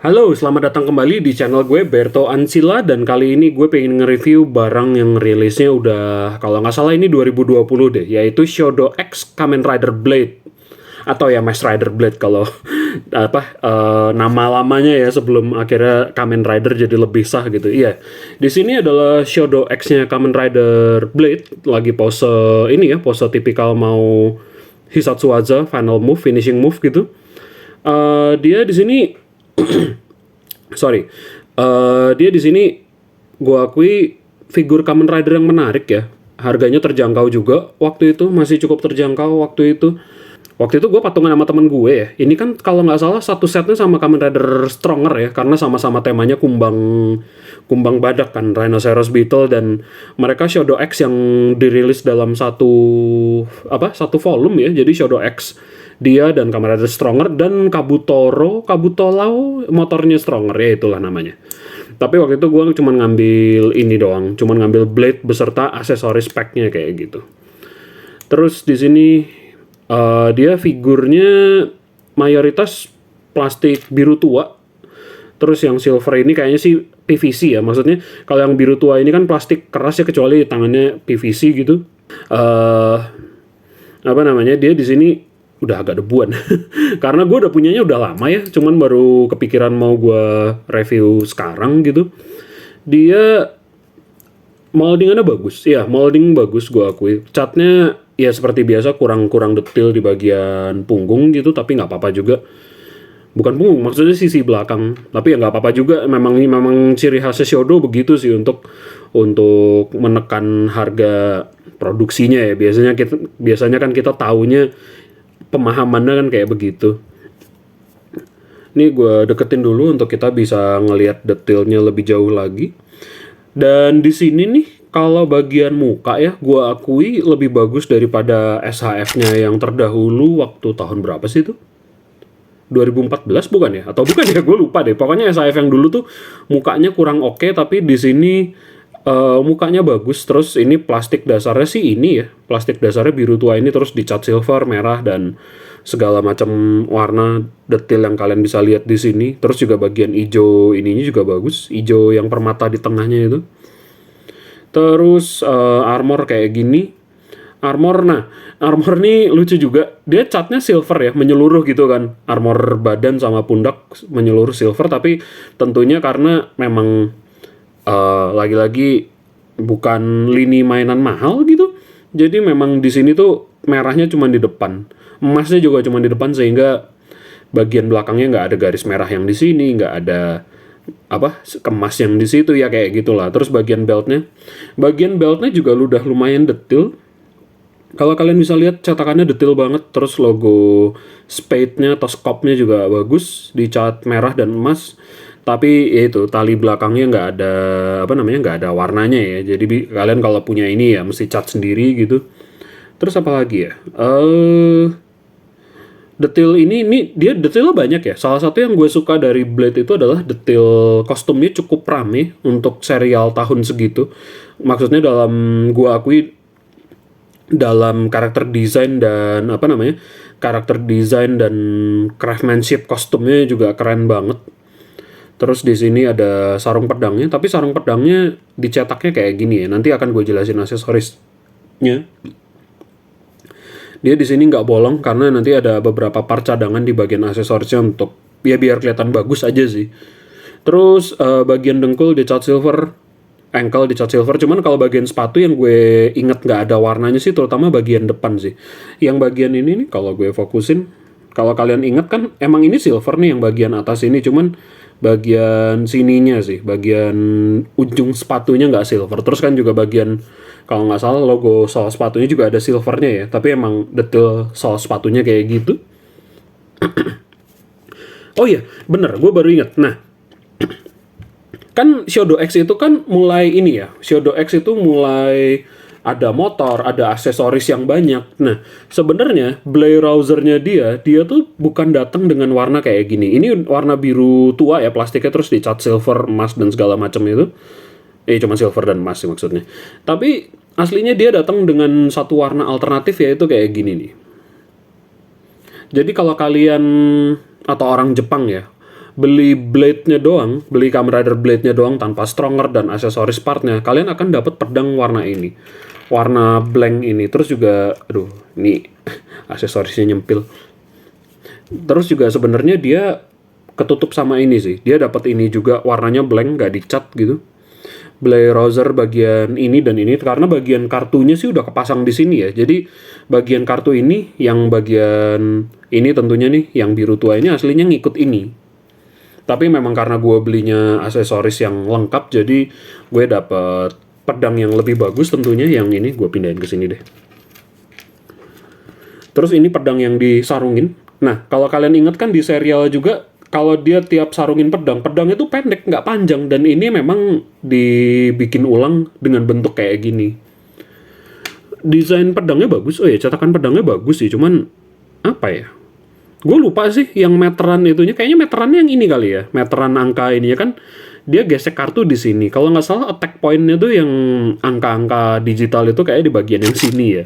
Halo, selamat datang kembali di channel gue, Berto Ansila. Dan kali ini gue pengen nge-review barang yang rilisnya udah, kalau nggak salah ini 2020 deh, yaitu Shodo X Kamen Rider Blade. Atau ya Mask Rider Blade kalau nama lamanya ya, sebelum akhirnya Kamen Rider jadi lebih sah gitu. Iya, di sini adalah Shodo X-nya Kamen Rider Blade, lagi pose ini ya, pose tipikal mau Hisatsuwaza, final move, finishing move gitu. Dia di sini sorry, dia di sini gue akui figur Kamen Rider yang menarik ya. Harganya terjangkau juga waktu itu, masih cukup terjangkau waktu itu. Waktu itu gue patungan sama temen gue ya. Ini kan kalau nggak salah satu setnya sama Kamen Rider Stronger ya, karena sama-sama temanya kumbang kumbang badak kan, Rhinoceros Beetle, dan mereka Shodo X yang dirilis dalam satu volume ya. Jadi Shodo X dia dan Kamen Rider Stronger dan Kabutolau motornya Stronger ya, itulah namanya. Tapi waktu itu gue cuma ngambil ini doang, cuma ngambil blade beserta aksesoris packnya kayak gitu. Terus di sini dia figurnya mayoritas plastik biru tua. Terus yang silver ini kayaknya sih PVC ya. Maksudnya kalau yang biru tua ini kan plastik keras ya, kecuali tangannya PVC gitu. Dia di sini udah agak debuan. Karena gue udah punyanya udah lama ya, cuman baru kepikiran mau gue review sekarang gitu. Dia moldingannya bagus, ya molding bagus gue akui. Catnya ya seperti biasa kurang detail di bagian punggung gitu, tapi nggak apa-apa juga. Bukan punggung, maksudnya sisi belakang. Tapi ya nggak apa-apa juga. Memang ciri khasnya Shodo begitu sih untuk menekan harga produksinya ya. Biasanya kan kita taunya pemahamannya kan kayak begitu. Ini gue deketin dulu untuk kita bisa ngelihat detailnya lebih jauh lagi. Dan di sini nih, kalau bagian muka ya, gue akui lebih bagus daripada SHF-nya yang terdahulu waktu tahun berapa sih itu? 2014 bukan ya? Atau bukan ya? Gue lupa deh. Pokoknya SHF yang dulu tuh mukanya kurang oke, tapi di sini mukanya bagus. Terus ini plastik dasarnya sih ini ya, plastik dasarnya biru tua ini, terus dicat silver, merah, dan segala macam warna detail yang kalian bisa lihat di sini. Terus juga bagian hijau ininya juga bagus, hijau yang permata di tengahnya itu. Terus armor kayak gini. Armor nih lucu juga. Dia catnya silver ya, menyeluruh gitu kan. Armor badan sama pundak menyeluruh silver, tapi tentunya karena memang lagi-lagi bukan lini mainan mahal gitu. Jadi memang di sini tuh merahnya cuma di depan. Emasnya juga cuma di depan, sehingga bagian belakangnya nggak ada garis merah yang di sini, nggak ada kemas yang di situ ya, kayak gitulah. Terus bagian beltnya juga udah lumayan detail. Kalau kalian bisa lihat cetakannya detail banget. Terus logo spade-nya atau scope-nya juga bagus, dicat merah dan emas. Tapi ya itu, tali belakangnya nggak ada warnanya ya. Jadi kalian kalau punya ini ya mesti cat sendiri gitu. Terus apa lagi ya? Detail ini dia detailnya banyak ya. Salah satu yang gue suka dari Blade itu adalah detail kostumnya cukup rame untuk serial tahun segitu. Maksudnya gue akui dalam karakter desain dan karakter desain dan craftsmanship kostumnya juga keren banget. Terus di sini ada sarung pedangnya, tapi sarung pedangnya dicetaknya kayak gini ya. Nanti akan gue jelasin aksesorisnya. Dia di sini nggak bolong karena nanti ada beberapa part cadangan di bagian aksesorisnya untuk ya biar kelihatan bagus aja sih. Terus bagian dengkul dicat silver, ankle dicat silver. Cuman kalau bagian sepatu yang gue inget nggak ada warnanya sih, terutama bagian depan sih. Yang bagian ini nih kalau gue fokusin, kalau kalian inget kan emang ini silver nih yang bagian atas ini, cuman bagian sininya sih, bagian ujung sepatunya nggak silver. Terus kan juga bagian, kalau nggak salah logo sol sepatunya juga ada silvernya ya, tapi emang detail sol sepatunya kayak gitu. Oh iya, bener, gue baru inget. Nah, kan Shodo X itu kan mulai ini ya, Shodo X itu mulai ada motor, ada aksesoris yang banyak. Nah, sebenarnya Blairauser-nya dia tuh bukan datang dengan warna kayak gini. Ini warna biru tua ya plastiknya, terus dicat silver, emas, dan segala macam itu. Cuma silver dan emas sih maksudnya. Tapi aslinya dia datang dengan satu warna alternatif, yaitu kayak gini nih. Jadi kalau kalian atau orang Jepang ya beli blade-nya doang, beli Kamen Rider blade-nya doang tanpa stronger dan aksesoris part-nya, kalian akan dapat pedang warna ini. Warna blank ini. Terus juga aduh, ini aksesorisnya nyempil. Terus juga sebenarnya dia ketutup sama ini sih. Dia dapat ini juga warnanya blank, nggak dicat gitu. Blair Roser bagian ini dan ini karena bagian kartunya sih udah kepasang di sini ya. Jadi bagian kartu ini yang bagian ini tentunya nih yang biru tua ini aslinya ngikut ini. Tapi memang karena gue belinya aksesoris yang lengkap jadi gue dapet pedang yang lebih bagus tentunya. Yang ini gue pindahin ke sini deh. Terus ini pedang yang disarungin. Nah, kalau kalian ingat kan di serial juga kalau dia tiap sarungin pedang itu pendek, nggak panjang. Dan ini memang dibikin ulang dengan bentuk kayak gini. Desain pedangnya bagus. Oh ya, cetakan pedangnya bagus sih. Cuman, apa ya? Gue lupa sih yang meteran itunya. Kayaknya meterannya yang ini kali ya. Meteran angka ini ya kan. Dia gesek kartu di sini. Kalau nggak salah attack point-nya tuh yang angka-angka digital itu kayak di bagian yang sini ya.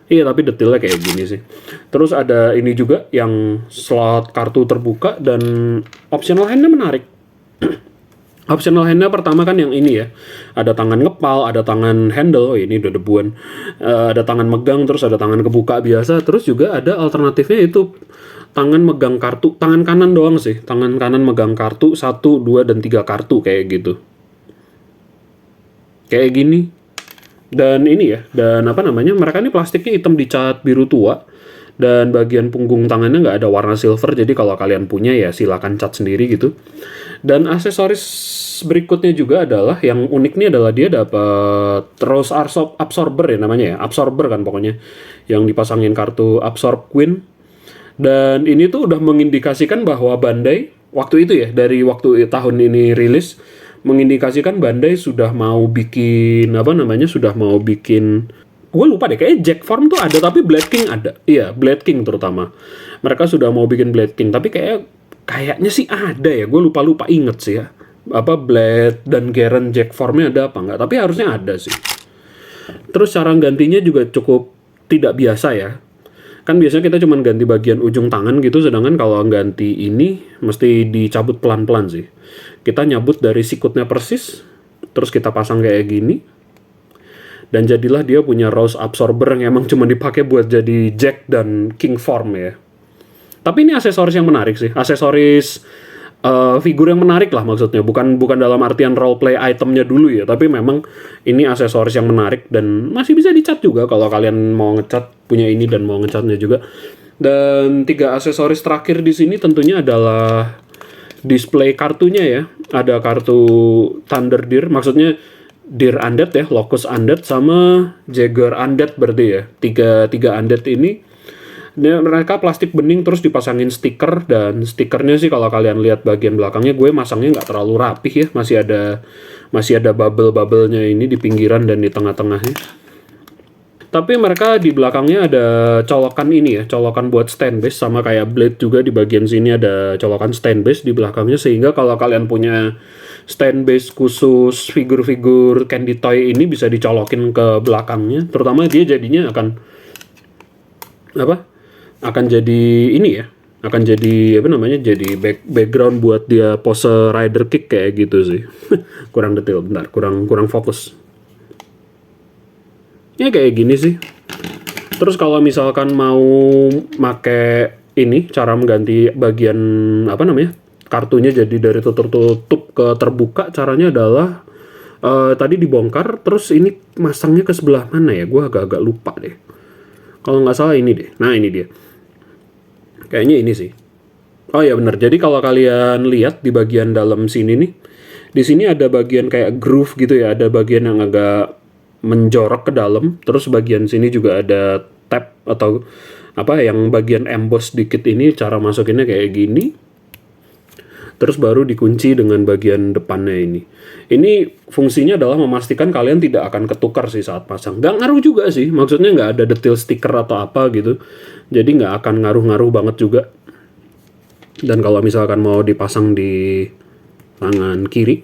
Iya, tapi detailnya kayak gini sih. Terus ada ini juga yang slot kartu terbuka dan optional hand-nya menarik. Optional hand-nya pertama kan yang ini ya. Ada tangan ngepal, ada tangan handle. Oh, ini udah debuan. Ada tangan megang, terus ada tangan kebuka biasa. Terus juga ada alternatifnya itu tangan megang kartu. Tangan kanan doang sih. Tangan kanan megang kartu 1, 2, dan 3 kartu kayak gitu. Kayak gini. Dan ini ya, dan apa namanya, mereka ini plastiknya hitam dicat biru tua, dan bagian punggung tangannya nggak ada warna silver, jadi kalau kalian punya ya silakan cat sendiri gitu. Dan aksesoris berikutnya juga adalah, yang unik nih adalah dia dapat rose absorber ya namanya ya, absorber kan pokoknya, yang dipasangin kartu Absorb Queen. Dan ini tuh udah mengindikasikan bahwa Bandai, waktu itu ya, dari waktu tahun ini rilis, mengindikasikan Bandai sudah mau bikin gue lupa deh, kayaknya Jack Form tuh ada tapi Blade King ada. Iya, Blade King terutama. Mereka sudah mau bikin Blade King tapi kayaknya sih ada ya. Gue lupa inget sih ya. Apa Blade dan Garen Jack Formnya ada apa enggak? Tapi harusnya ada sih. Terus cara gantinya juga cukup tidak biasa ya. Kan biasanya kita cuma ganti bagian ujung tangan gitu, sedangkan kalau ganti ini mesti dicabut pelan-pelan sih. Kita nyabut dari sikutnya persis, terus kita pasang kayak gini, dan jadilah dia punya rose absorber yang emang cuma dipakai buat jadi Jack dan King form ya. Tapi ini aksesoris yang menarik sih, aksesoris figur yang menarik lah maksudnya, bukan dalam artian roleplay itemnya dulu ya, tapi memang ini aksesoris yang menarik dan masih bisa dicat juga kalau kalian mau ngecat, punya ini dan mau ngecatnya juga. Dan 3 aksesoris terakhir di sini tentunya adalah display kartunya ya. Ada kartu Thunder Deer, maksudnya Deer Undead ya, Locust Undead sama Jagger Undead berarti ya. Tiga Undead ini mereka plastik bening terus dipasangin stiker, dan stikernya sih kalau kalian lihat bagian belakangnya, gue masangnya nggak terlalu rapih ya, masih ada bubble-bubblenya ini di pinggiran dan di tengah-tengahnya. Tapi mereka di belakangnya ada colokan ini ya, colokan buat stand base, sama kayak blade juga di bagian sini ada colokan stand base di belakangnya, sehingga kalau kalian punya stand base khusus figur-figur Candy Toy ini bisa dicolokin ke belakangnya, terutama dia jadinya akan jadi ini ya, akan jadi jadi background buat dia pose rider kick kayak gitu sih. Kurang detail, bentar, kurang fokus. Ya kayak gini sih. Terus kalau misalkan mau make ini, cara mengganti bagian kartunya jadi dari tutup ke terbuka, caranya adalah tadi dibongkar, terus ini masangnya ke sebelah mana ya? Gue agak lupa deh. Kalau nggak salah ini deh. Nah ini dia. Kayaknya ini sih. Oh ya benar. Jadi kalau kalian lihat di bagian dalam sini nih, di sini ada bagian kayak groove gitu ya. Ada bagian yang agak menjorok ke dalam. Terus bagian sini juga ada tab atau yang bagian emboss dikit ini. Cara masukinnya kayak gini. Terus baru dikunci dengan bagian depannya ini. Ini fungsinya adalah memastikan kalian tidak akan ketukar sih saat pasang. Nggak ngaruh juga sih, maksudnya nggak ada detail stiker atau apa gitu. Jadi nggak akan ngaruh-ngaruh banget juga. Dan kalau misalkan mau dipasang di tangan kiri,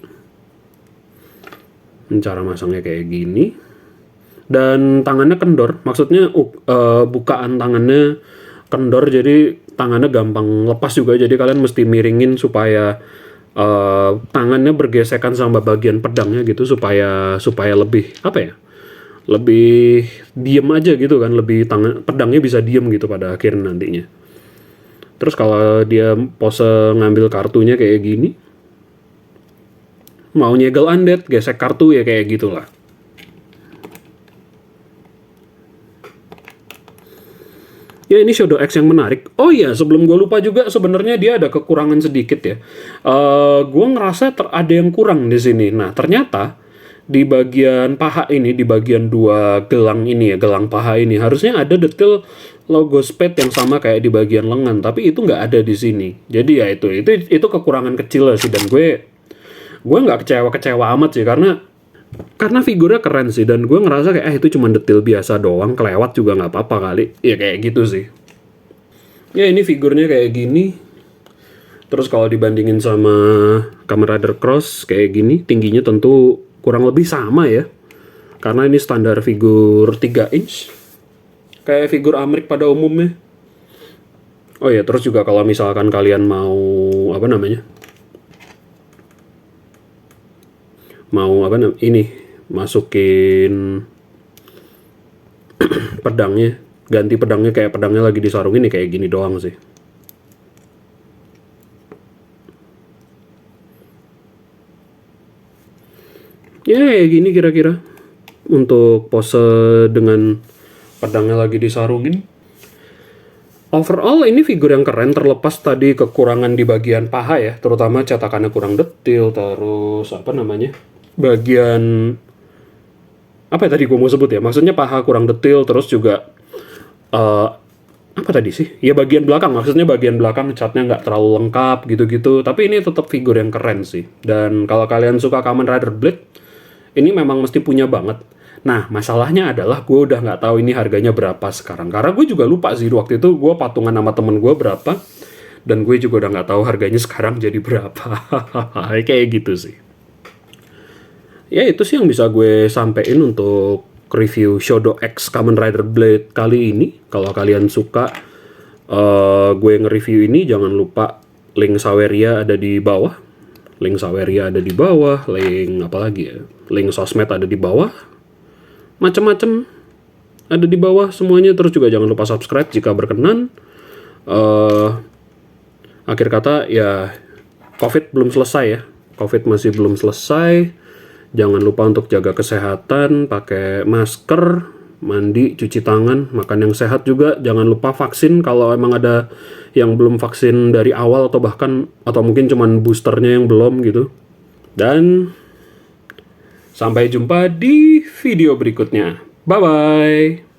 cara masangnya kayak gini. Dan tangannya kendor, maksudnya bukaan tangannya kendor, jadi tangannya gampang lepas juga, jadi kalian mesti miringin supaya tangannya bergesekan sama bagian pedangnya gitu, supaya lebih apa ya, lebih diem aja gitu kan, lebih pedangnya bisa diem gitu pada akhirnya nantinya. Terus kalau dia pose ngambil kartunya kayak gini, mau nyegel undead, gesek kartu ya kayak gitulah. Ya ini Shadow X yang menarik. Oh iya, sebelum gue lupa juga, sebenarnya dia ada kekurangan sedikit ya. Gue ngerasa ada yang kurang di sini. Nah ternyata di bagian paha ini, di bagian dua gelang ini ya, gelang paha ini, harusnya ada detail logo Spade yang sama kayak di bagian lengan, tapi itu nggak ada di sini. Jadi ya itu kekurangan kecil lah sih, dan gue nggak kecewa amat sih, karena figurnya keren sih, dan gue ngerasa kayak itu cuma detail biasa doang, kelewat juga nggak apa-apa kali. Ya kayak gitu sih. Ya ini figurnya kayak gini. Terus kalau dibandingin sama Kamen Rider Cross kayak gini, tingginya tentu kurang lebih sama ya. Karena ini standar figur 3 inch. Kayak figur Amrik pada umumnya. Oh ya, terus juga kalau misalkan kalian mau apa namanya? Ini masukin pedangnya, ganti pedangnya kayak pedangnya lagi disarungin nih, kayak gini doang sih. Ya kayak gini kira-kira untuk pose dengan pedangnya lagi disarungin. Overall ini figur yang keren, terlepas tadi kekurangan di bagian paha ya, terutama cetakannya kurang detail, terus apa namanya, bagian apa ya tadi gue mau sebut ya, maksudnya paha kurang detail, terus juga apa tadi sih ya, bagian belakang, maksudnya bagian belakang catnya nggak terlalu lengkap gitu-gitu, tapi ini tetap figur yang keren sih. Dan kalau kalian suka Kamen Rider Blade, ini memang mesti punya banget. Nah masalahnya adalah gue udah nggak tahu ini harganya berapa sekarang, karena gue juga lupa sih waktu itu gue patungan sama temen gue berapa, dan gue juga udah nggak tahu harganya sekarang jadi berapa. Kayak gitu sih. Ya itu sih yang bisa gue sampein untuk review Shadow X Kamen Rider Blade kali ini. Kalau kalian suka gue nge-review ini, jangan lupa link Saweria ada di bawah. Link Saweria ada di bawah, link apa lagi ya? Link sosmed ada di bawah. Macem-macem ada di bawah semuanya. Terus juga jangan lupa subscribe jika berkenan. Akhir kata ya, COVID belum selesai ya. COVID masih belum selesai. Jangan lupa untuk jaga kesehatan, pakai masker, mandi, cuci tangan, makan yang sehat juga. Jangan lupa vaksin kalau emang ada yang belum vaksin dari awal, atau mungkin cuman boosternya yang belum gitu. Dan sampai jumpa di video berikutnya. Bye-bye.